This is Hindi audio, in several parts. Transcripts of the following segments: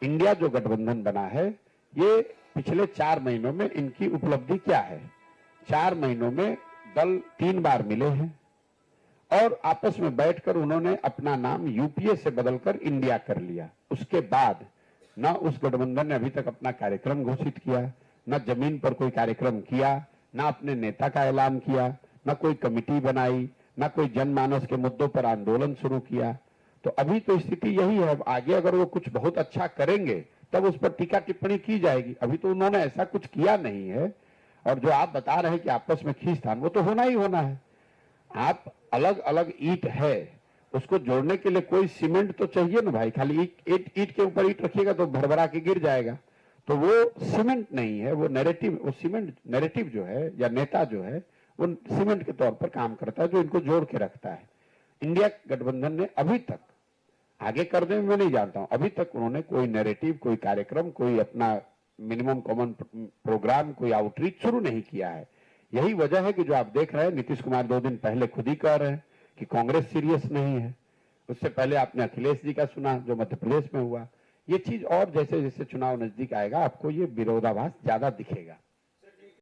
इंडिया जो गठबंधन बना है, ये पिछले 4 महीनों में इनकी उपलब्धि क्या है। 4 महीनों में दल 3 बार मिले हैं और आपस में बैठकर उन्होंने अपना नाम यूपीए से बदलकर इंडिया कर लिया। उसके बाद न उस गठबंधन ने अभी तक अपना कार्यक्रम घोषित किया, न जमीन पर कोई कार्यक्रम किया, न अपने नेता का ऐलान किया, न कोई कमिटी बनाई, न कोई जनमानस के मुद्दों पर आंदोलन शुरू किया। तो अभी तो स्थिति यही है। अब आगे अगर वो कुछ बहुत अच्छा करेंगे तब उस पर टीका टिप्पणी की जाएगी। अभी तो उन्होंने ऐसा कुछ किया नहीं है। और जो आप बता रहे हैं कि आपस में खींचतान, वो तो होना ही होना है। आप अलग अलग ईंट है, उसको जोड़ने के लिए कोई सीमेंट तो चाहिए ना भाई। खाली ईंट के ऊपर ईंट रखिएगा तो भरभरा के गिर जाएगा। तो वो सीमेंट नहीं है, वो नैरेटिव, वो सीमेंट नैरेटिव जो है या नेता जो है वो सीमेंट के तौर पर काम करता है, जो इनको जोड़ के रखता है। इंडिया गठबंधन ने अभी तक, आगे कर दें मैं नहीं जानता हूं, अभी तक उन्होंने कोई नैरेटिव, कोई कार्यक्रम, कोई अपना मिनिमम कॉमन प्रोग्राम, कोई आउटरीच शुरू नहीं किया है। यही वजह है कि जो आप देख रहे हैं, नीतीश कुमार 2 दिन पहले खुद ही कह रहे हैं कि कांग्रेस सीरियस नहीं है। उससे पहले आपने अखिलेश जी का सुना जो मध्य प्रदेश में हुआ। ये चीज और जैसे जैसे चुनाव नजदीक आएगा आपको ये विरोधाभास ज्यादा दिखेगा।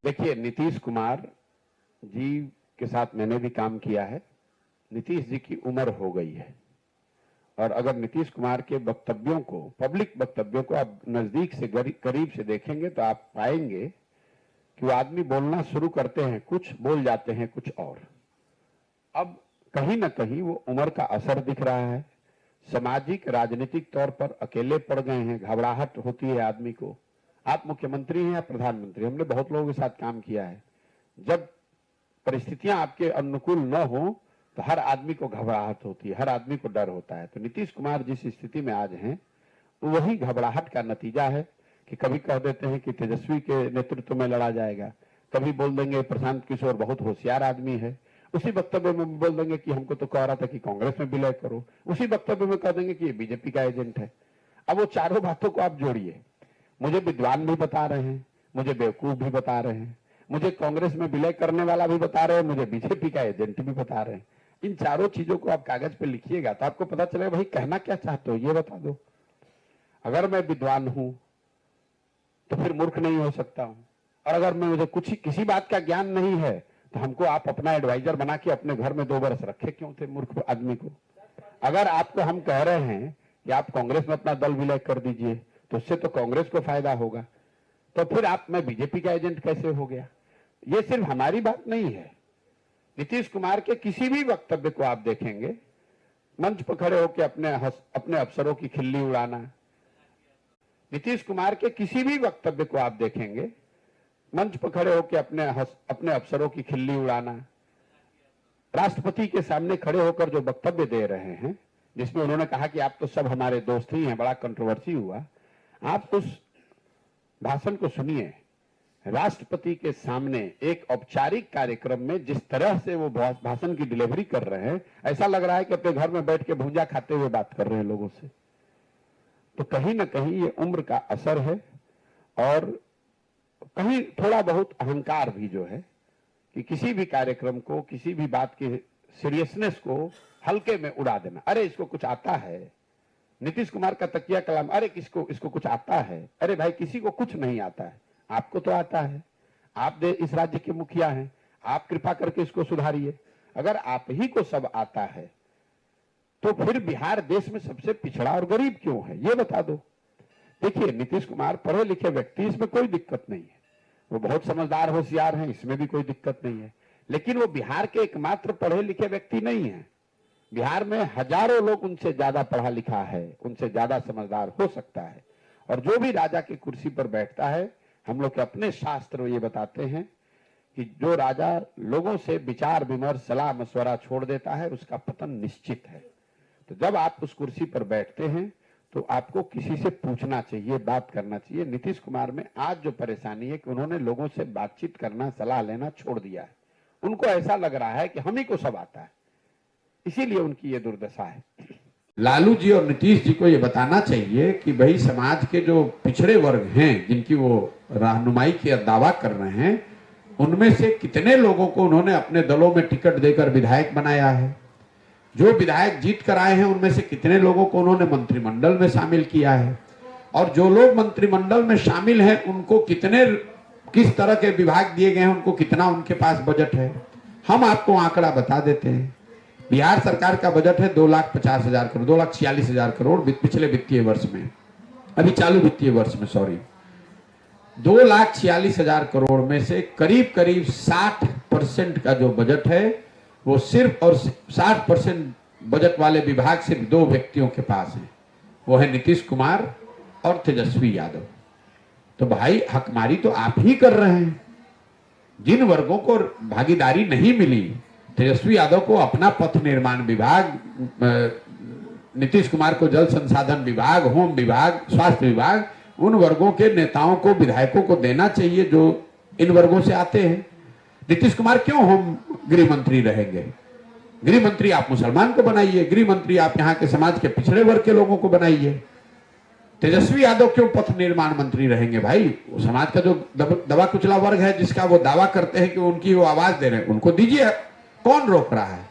देखिए, नीतीश कुमार जी के साथ मैंने भी काम किया है। नीतीश जी की उम्र हो गई है और अगर नीतीश कुमार के वक्तव्यों को, पब्लिक वक्तव्यों को आप नजदीक से करीब से देखेंगे तो आप पाएंगे कि वो आदमी बोलना शुरू करते हैं, कुछ बोल जाते हैं कुछ और। अब कहीं ना कहीं वो उम्र का असर दिख रहा है। सामाजिक राजनीतिक तौर पर अकेले पड़ गए हैं, घबराहट होती है आदमी को। आप मुख्यमंत्री हैं या प्रधानमंत्री, हमने बहुत लोगों के साथ काम किया है। जब परिस्थितियां आपके अनुकूल न हो तो हर आदमी को घबराहट होती है, हर आदमी को डर होता है। तो नीतीश कुमार जिस स्थिति में आज हैं तो वही घबराहट का नतीजा है कि कभी कह देते हैं कि तेजस्वी के नेतृत्व में लड़ा जाएगा, कभी बोल देंगे प्रशांत किशोर बहुत होशियार आदमी है, उसी वक्तव्य में बोल देंगे कि हमको तो कह रहा था कि कांग्रेस में विलय करो, उसी वक्तव्य में कह देंगे कि ये बीजेपी का एजेंट है। अब वो चारों बातों को आप जोड़िए, मुझे विद्वान भी बता रहे हैं, मुझे बेवकूफ भी बता रहे हैं, मुझे कांग्रेस में विलय करने वाला भी बता रहे हैं, मुझे बीजेपी का एजेंट भी बता रहे हैं। इन चारों चीजों को आप कागज पे लिखिएगा तो आपको पता चलेगा भाई कहना क्या चाहते हो, ये बता दो। अगर मैं विद्वान हूं तो फिर मूर्ख नहीं हो सकता हूं, और अगर मैं मुझे कुछ किसी बात का ज्ञान नहीं है तो हमको आप अपना एडवाइजर बना के अपने घर में 2 बरस रखे क्यों थे मूर्ख आदमी को। अगर आपको हम कह रहे हैं कि आप कांग्रेस में अपना दल विलय कर दीजिए तो उससे तो कांग्रेस को फायदा होगा, तो फिर आप में बीजेपी का एजेंट कैसे हो गया। ये सिर्फ हमारी बात नहीं है। नीतीश कुमार के किसी भी वक्तव्य को आप देखेंगे, मंच पर खड़े होकर अपने अफसरों की खिल्ली उड़ाना, नीतीश कुमार के किसी भी वक्तव्य को आप देखेंगे, मंच पर खड़े होकर अपने अफसरों की खिल्ली उड़ाना, राष्ट्रपति के सामने खड़े होकर जो वक्तव्य दे रहे हैं जिसमें उन्होंने कहा कि आप तो सब हमारे दोस्त ही हैं, बड़ा कंट्रोवर्सी हुआ। आप उस भाषण को सुनिए। राष्ट्रपति के सामने एक औपचारिक कार्यक्रम में जिस तरह से वो भाषण की डिलीवरी कर रहे हैं, ऐसा लग रहा है कि अपने घर में बैठ के भुंजा खाते हुए बात कर रहे हैं लोगों से। तो कहीं ना कहीं ये उम्र का असर है और कहीं थोड़ा बहुत अहंकार भी जो है कि किसी भी कार्यक्रम को, किसी भी बात की सीरियसनेस को हल्के में उड़ा देना। अरे इसको कुछ आता है, नीतीश कुमार का तकिया कलाम, अरे इसको कुछ आता है। अरे भाई किसी को कुछ नहीं आता है, आपको तो आता है। आप इस राज्य के मुखिया हैं, आप कृपा करके इसको सुधारिए। अगर आप ही को सब आता है तो फिर बिहार देश में सबसे पिछड़ा और गरीब क्यों है, ये बता दो। देखिए, नीतीश कुमार पढ़े लिखे व्यक्ति, इसमें कोई दिक्कत नहीं है, वो बहुत समझदार होशियार हैं, इसमें भी कोई दिक्कत नहीं है। लेकिन वो बिहार के एकमात्र पढ़े लिखे व्यक्ति नहीं है। बिहार में हजारों लोग उनसे ज्यादा पढ़ा लिखा है, उनसे ज्यादा समझदार हो सकता है। और जो भी राजा की कुर्सी पर बैठता है, हम लोग के अपने शास्त्र ये बताते हैं कि जो राजा लोगों से विचार विमर्श, सलाह मशवरा छोड़ देता है उसका पतन निश्चित है। तो जब आप उस कुर्सी पर बैठते हैं तो आपको किसी से पूछना चाहिए, बात करना चाहिए। नीतीश कुमार में आज जो परेशानी है कि उन्होंने लोगों से बातचीत करना, सलाह लेना छोड़ दिया है। उनको ऐसा लग रहा है कि हम ही को सब आता है, इसीलिए उनकी ये दुर्दशा है। लालू जी और नीतीश जी को ये बताना चाहिए कि भाई समाज के जो पिछड़े वर्ग हैं जिनकी वो रहनुमाई की दावा कर रहे हैं, उनमें से कितने लोगों को उन्होंने अपने दलों में टिकट देकर विधायक बनाया है। जो विधायक जीत कर आए हैं उनमें से कितने लोगों को उन्होंने मंत्रिमंडल में शामिल किया है। और जो लोग मंत्रिमंडल में शामिल हैं उनको किस तरह के विभाग दिए गए हैं, उनको कितना उनके पास बजट है। हम आपको आंकड़ा बता देते हैं। बिहार सरकार का बजट है 2,50,000 करोड़, 2,46,000 करोड़ पिछले वित्तीय वर्ष में, अभी चालू वित्तीय वर्ष में, सॉरी। 2,46,000 करोड़ में से करीब करीब 60% का जो बजट है वो सिर्फ और 60% बजट वाले विभाग सिर्फ 2 व्यक्तियों के पास है, वो है नीतीश कुमार और तेजस्वी यादव। तो भाई हकमारी तो आप ही कर रहे हैं। जिन वर्गों को भागीदारी नहीं मिली, तेजस्वी यादव को अपना पथ निर्माण विभाग, नीतीश कुमार को जल संसाधन विभाग, होम विभाग, स्वास्थ्य विभाग, उन वर्गों के नेताओं को, विधायकों को देना चाहिए जो इन वर्गों से आते हैं। नीतीश कुमार क्यों होम गृह मंत्री रहेंगे? गृह मंत्री आप मुसलमान को बनाइए, गृह मंत्री आप यहाँ के समाज के पिछड़े वर्ग के लोगों को बनाइए। तेजस्वी यादव क्यों पथ निर्माण मंत्री रहेंगे? भाई समाज का जो दबा कुचला वर्ग है, जिसका वो दावा करते हैं कि उनकी वो आवाज दे रहे हैं, उनको दीजिए। कौन रोक रहा है?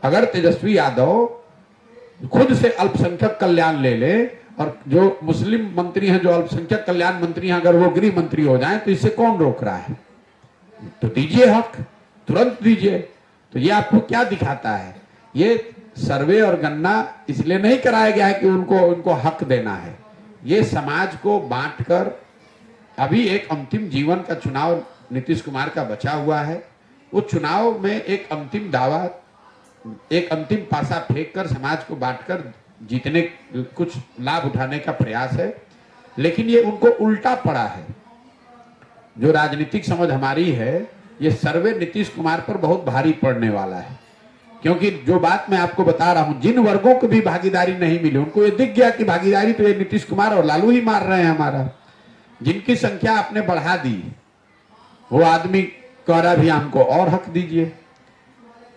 अगर तेजस्वी यादव खुद से अल्पसंख्यक कल्याण ले ले और जो मुस्लिम मंत्री हैं, जो अल्पसंख्यक कल्याण मंत्री हैं, अगर वो गृह मंत्री हो जाएं, तो इससे कौन रोक रहा है? तो दीजिए हक, तुरंत दीजिए। तो ये आपको क्या दिखाता है? ये सर्वे और गणना इसलिए नहीं कराया गया है कि उनको हक देना है। ये समाज को बांटकर, अभी एक अंतिम जीवन का चुनाव नीतीश कुमार का बचा हुआ है, उस चुनाव में एक अंतिम दावा, एक अंतिम पासा फेंक कर समाज को बांटकर जीतने, कुछ लाभ उठाने का प्रयास है। लेकिन ये उनको उल्टा पड़ा है। जो राजनीतिक समझ हमारी है, ये सर्वे नीतीश कुमार पर बहुत भारी पड़ने वाला है। क्योंकि जो बात मैं आपको बता रहा हूं, जिन वर्गों को भी भागीदारी नहीं मिली, उनको ये दिख गया कि भागीदारी तो ये नीतीश कुमार और लालू ही मार रहे हैं हमारा। जिनकी संख्या आपने बढ़ा दी, वो आदमी कह रहा भी हमको और हक दीजिए,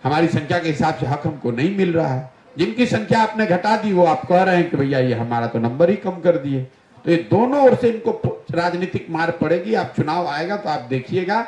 हमारी संख्या के हिसाब से हक हमको नहीं मिल रहा है। जिनकी संख्या आपने घटा दी, वो आप कह रहे हैं कि भैया ये हमारा तो नंबर ही कम कर दिए। तो ये दोनों ओर से इनको राजनीतिक मार पड़ेगी। आप चुनाव आएगा तो आप देखिएगा